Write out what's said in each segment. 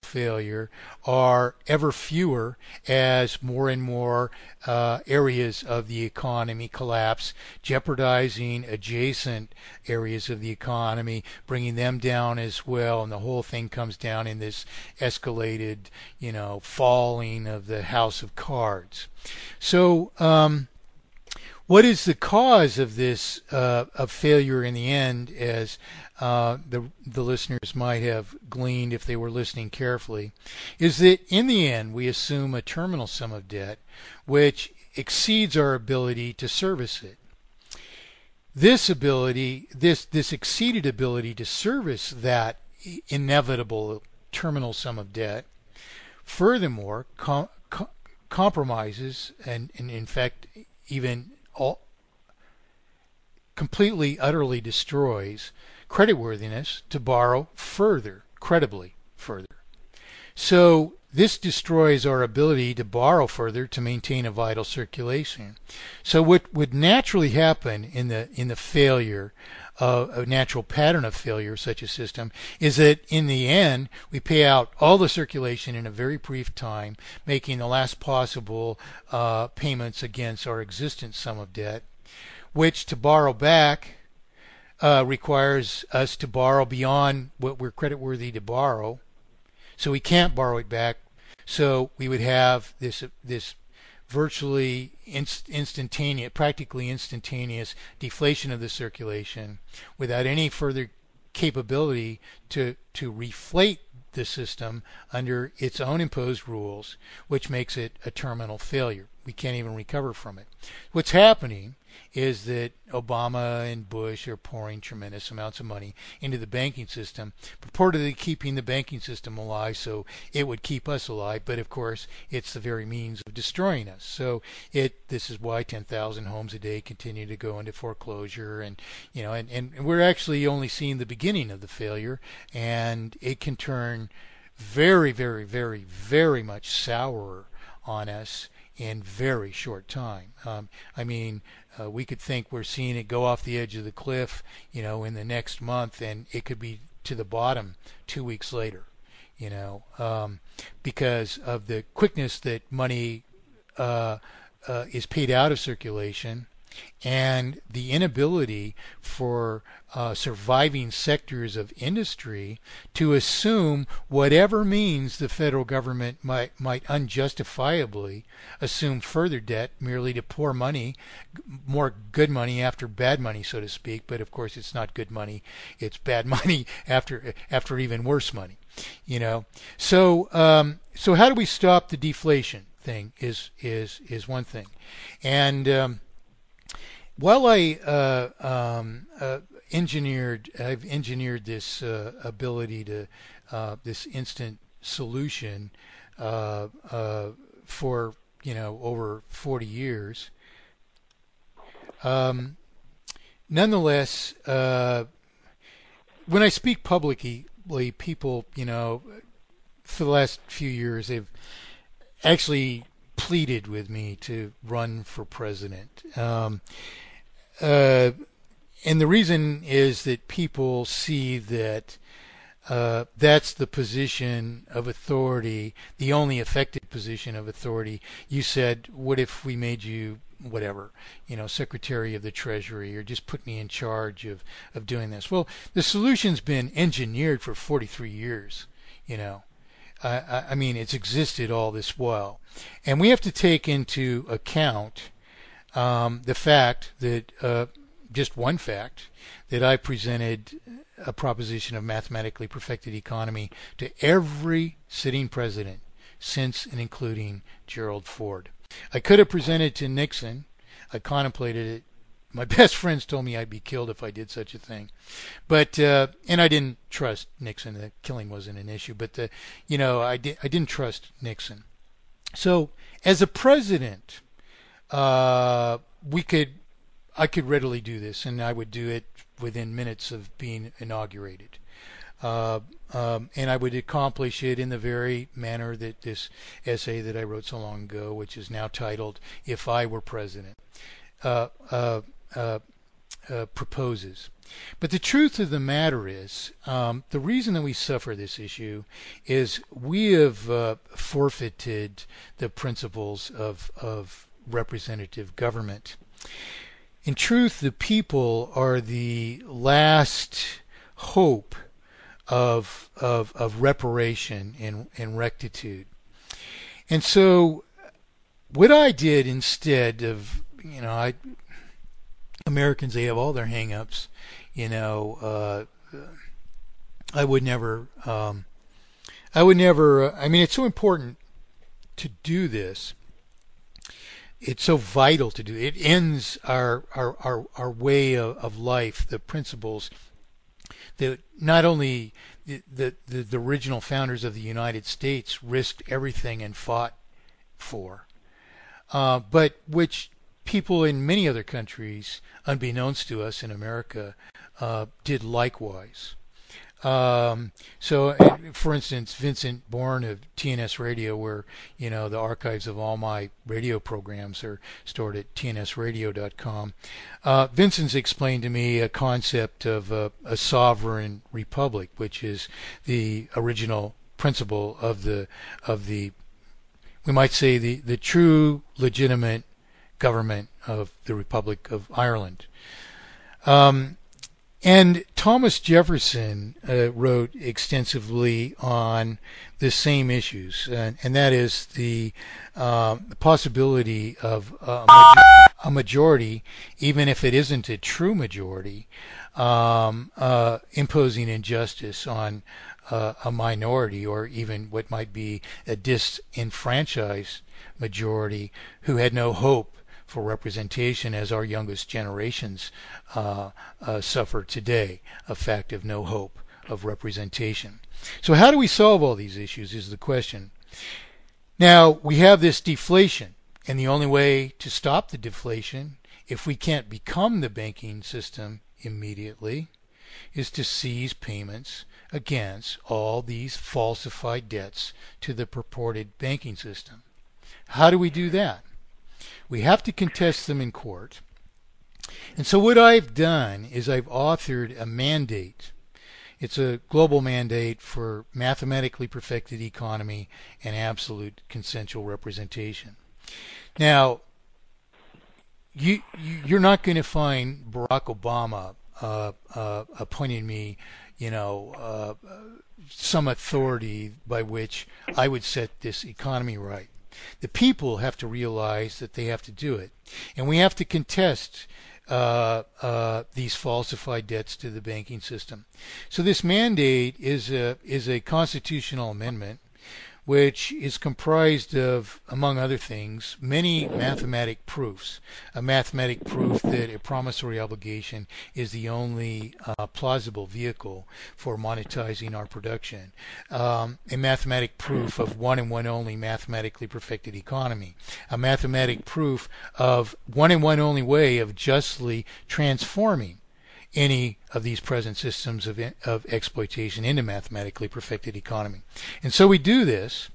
failure are ever fewer as more and more areas of the economy collapse, jeopardizing adjacent areas of the economy, bringing them down as well, and the whole thing comes down in this escalated, falling of the house of cards. So, what is the cause of this of failure in the end, as the listeners might have gleaned if they were listening carefully, is that in the end we assume a terminal sum of debt which exceeds our ability to service it. This exceeded ability to service that inevitable terminal sum of debt, furthermore, compromises and in fact even completely, utterly destroys creditworthiness to borrow further, credibly further. So this destroys our ability to borrow further to maintain a vital circulation. So what would naturally happen in the failure, a natural pattern of failure of such a system, is that in the end we pay out all the circulation in a very brief time, making the last possible payments against our existent sum of debt, which to borrow back requires us to borrow beyond what we're creditworthy to borrow. So we can't borrow it back. So we would have this virtually instantaneous, practically instantaneous deflation of the circulation without any further capability to reflate the system under its own imposed rules, which makes it a terminal failure. We can't even recover from it. What's happening is that Obama and Bush are pouring tremendous amounts of money into the banking system, purportedly keeping the banking system alive so it would keep us alive, but of course it's the very means of destroying us. So this is why 10,000 homes a day continue to go into foreclosure, and we're actually only seeing the beginning of the failure, and it can turn very, very, very, very much sourer on us in very short time. We could think we're seeing it go off the edge of the cliff, in the next month, and it could be to the bottom 2 weeks later, because of the quickness that money is paid out of circulation, and the inability for surviving sectors of industry to assume whatever means the federal government might unjustifiably assume further debt merely to pour money, more good money after bad money, so to speak. But of course it's not good money, it's bad money after even worse money. So how do we stop the deflation thing is one thing. And while I've engineered this ability to this instant solution for over 40 years, nonetheless, when I speak publicly, people, for the last few years, they've actually pleaded with me to run for president. And the reason is that people see that that's the position of authority, the only effective position of authority. You said, what if we made you whatever, Secretary of the Treasury, or just put me in charge of doing this? Well, the solution's been engineered for 43 years, it's existed all this while. And we have to take into account the fact that, just one fact, that I presented a proposition of mathematically perfected economy to every sitting president since and including Gerald Ford. I could have presented to Nixon. I contemplated it. My best friends told me I'd be killed if I did such a thing. But and I didn't trust Nixon. The killing wasn't an issue. But I didn't trust Nixon. So as a president, I could readily do this, and I would do it within minutes of being inaugurated. And I would accomplish it in the very manner that this essay that I wrote so long ago, which is now titled "If I Were President," proposes. But the truth of the matter is, the reason that we suffer this issue is we have forfeited the principles of representative government. In truth, the people are the last hope of reparation and rectitude. And so what I did instead of, Americans, they have all their hang-ups, I would never, it's so important to do this. It's so vital to do. It ends our way of life, the principles that not only the original founders of the United States risked everything and fought for, but which people in many other countries, unbeknownst to us in America, did likewise. So, for instance, Vincent Bourne of TNS Radio, where the archives of all my radio programs are stored at tnsradio.com. Vincent's explained to me a concept of a sovereign republic, which is the original principle of the we might say the true legitimate government of the Republic of Ireland. And Thomas Jefferson wrote extensively on the same issues, and that is the possibility of a majority, even if it isn't a true majority, imposing injustice on a minority, or even what might be a disenfranchised majority who had no hope for representation, as our youngest generations suffer today, a fact of no hope of representation. So how do we solve all these issues is the question. Now, we have this deflation, and the only way to stop the deflation, if we can't become the banking system immediately, is to seize payments against all these falsified debts to the purported banking system. How do we do that? We have to contest them in court. And so what I've done is I've authored a mandate. It's a global mandate for mathematically perfected economy and absolute consensual representation. Now, you're not going to find Barack Obama appointing me, some authority by which I would set this economy right. The people have to realize that they have to do it, and we have to contest these falsified debts to the banking system. So this mandate is a constitutional amendment, which is comprised of, among other things, many mathematic proofs. A mathematic proof that a promissory obligation is the only plausible vehicle for monetizing our production. A mathematic proof of one and one only mathematically perfected economy. A mathematic proof of one and one only way of justly transforming any of these present systems of exploitation into mathematically perfected economy. And so we do this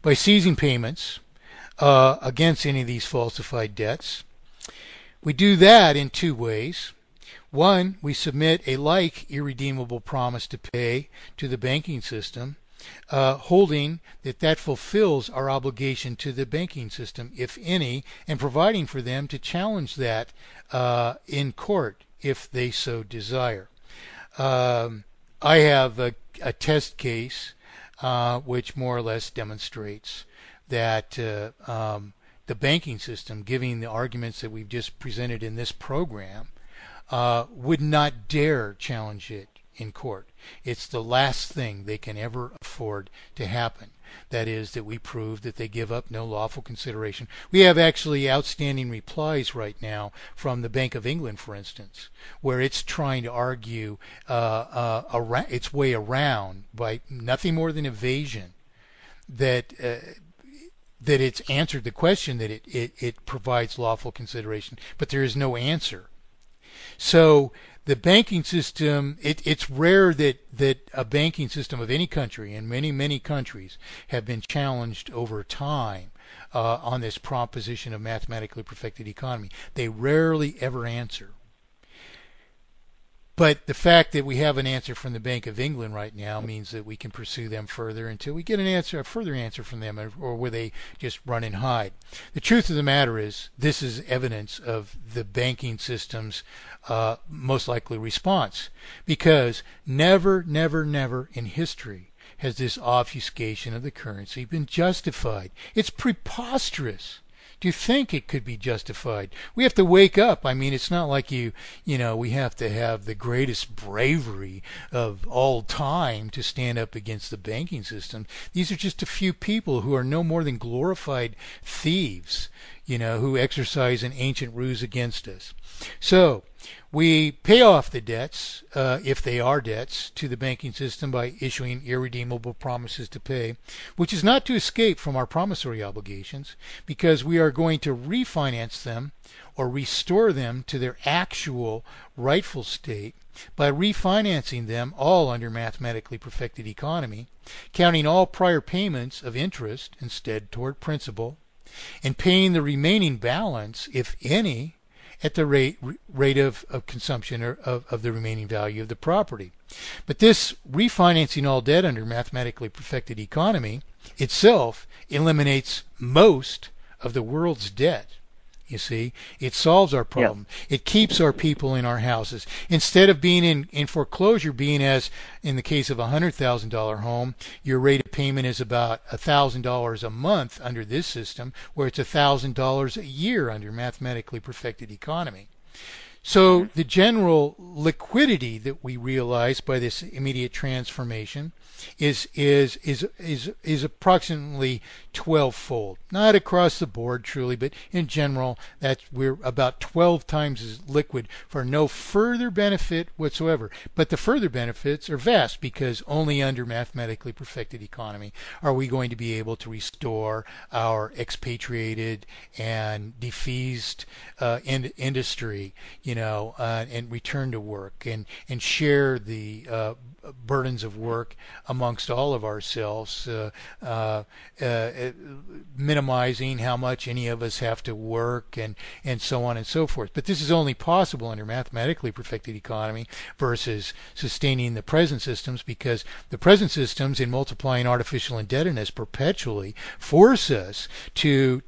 by seizing payments against any of these falsified debts. We do that in two ways. One, we submit a like irredeemable promise to pay to the banking system, holding that fulfills our obligation to the banking system, if any, and providing for them to challenge that in court if they so desire. I have a test case which more or less demonstrates that the banking system, giving the arguments that we've just presented in this program, would not dare challenge it in court. It's the last thing they can ever afford to happen. That is, that we prove that they give up no lawful consideration. We have actually outstanding replies right now from the Bank of England, for instance, where it's trying to argue its way around by nothing more than evasion that it's answered the question that it provides lawful consideration, but there is no answer. So the banking system, it's rare that a banking system of any country, and many countries have been challenged over time on this proposition of mathematically perfected economy. They rarely ever answer. But the fact that we have an answer from the Bank of England right now means that we can pursue them further until we get a further answer from them, or where they just run and hide. The truth of the matter is, this is evidence of the banking system's most likely response, because never in history has this obfuscation of the currency been justified. It's preposterous. Do you think it could be justified? We have to wake up. I mean, it's not like we have to have the greatest bravery of all time to stand up against the banking system. These are just a few people who are no more than glorified thieves, who exercise an ancient ruse against us. So, we pay off the debts, if they are debts, to the banking system by issuing irredeemable promises to pay, which is not to escape from our promissory obligations, because we are going to refinance them or restore them to their actual rightful state by refinancing them all under mathematically perfected economy, counting all prior payments of interest instead toward principal, and paying the remaining balance, if any, at the rate of consumption or of the remaining value of the property. But this refinancing all debt under mathematically perfected economy itself eliminates most of the world's debt. You see, it solves our problem. Yeah. It keeps our people in our houses. Instead of being in foreclosure, being as in the case of a $100,000 home, your rate of payment is about $1,000 a month under this system, where it's $1,000 a year under mathematically perfected economy. So the general liquidity that we realize by this immediate transformation is approximately 12-fold. Not across the board, truly, but in general, we're about 12 times as liquid for no further benefit whatsoever. But the further benefits are vast, because only under mathematically perfected economy are we going to be able to restore our expatriated and defeased industry, and return to work and share the burdens of work amongst all of ourselves, minimizing how much any of us have to work and so on and so forth. But this is only possible under mathematically perfected economy versus sustaining the present systems, because the present systems, in multiplying artificial indebtedness perpetually, force us to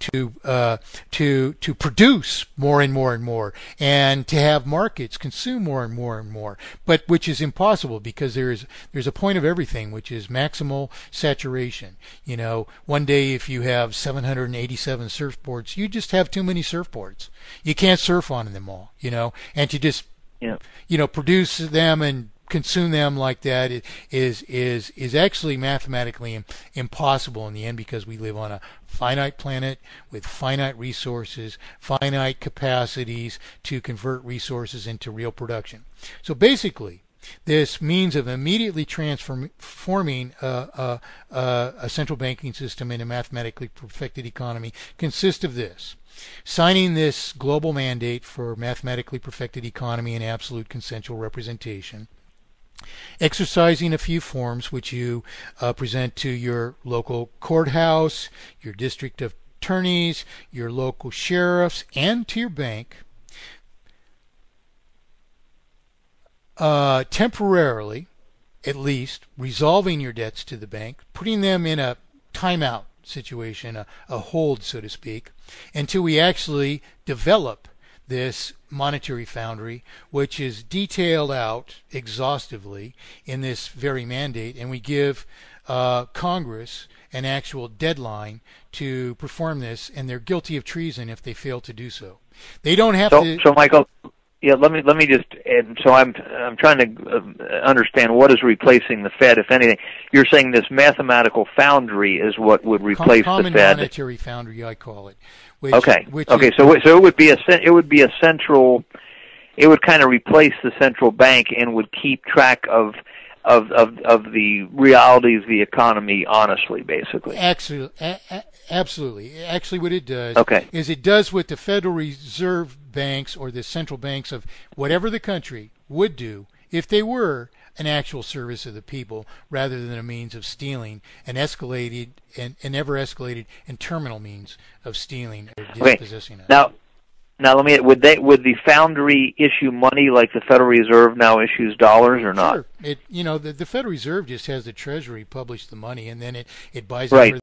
produce more and more and more, and to have markets consume more and more and more, but which is impossible, because there's a point of everything, which is maximal saturation. One day if you have 787 surfboards, you just have too many surfboards. You can't surf on them all, and to just produce them and consume them like that is actually mathematically impossible in the end, because we live on a finite planet with finite resources, finite capacities to convert resources into real production. So basically, this means of immediately transforming a central banking system in a mathematically perfected economy consists of this: signing this global mandate for mathematically perfected economy and absolute consensual representation, exercising a few forms which you present to your local courthouse, your district attorneys, your local sheriffs, and to your bank, temporarily, at least, resolving your debts to the bank, putting them in a timeout situation, a hold, so to speak, until we actually develop this monetary foundry, which is detailed out exhaustively in this very mandate, and we give Congress an actual deadline to perform this, and they're guilty of treason if they fail to do so. They don't have to. So, Michael, yeah, let me just add. So I'm trying to understand what is replacing the Fed, if anything. You're saying this mathematical foundry is what would replace the Fed. Common monetary foundry, I call it. Which, okay. Which okay. So it would be a central. It would kind of replace the central bank and would keep track of the realities of the economy honestly, basically. Absolutely. Actually, what it does is it does what the Federal Reserve banks or the central banks of whatever the country would do if they were an actual service of the people, rather than a means of stealing, an escalated and ever escalated and terminal means of stealing or dispossessing it. Now, Now, would the Foundry issue money like the Federal Reserve now issues dollars or not? Sure. The Federal Reserve just has the Treasury publish the money, and then it buys Right. over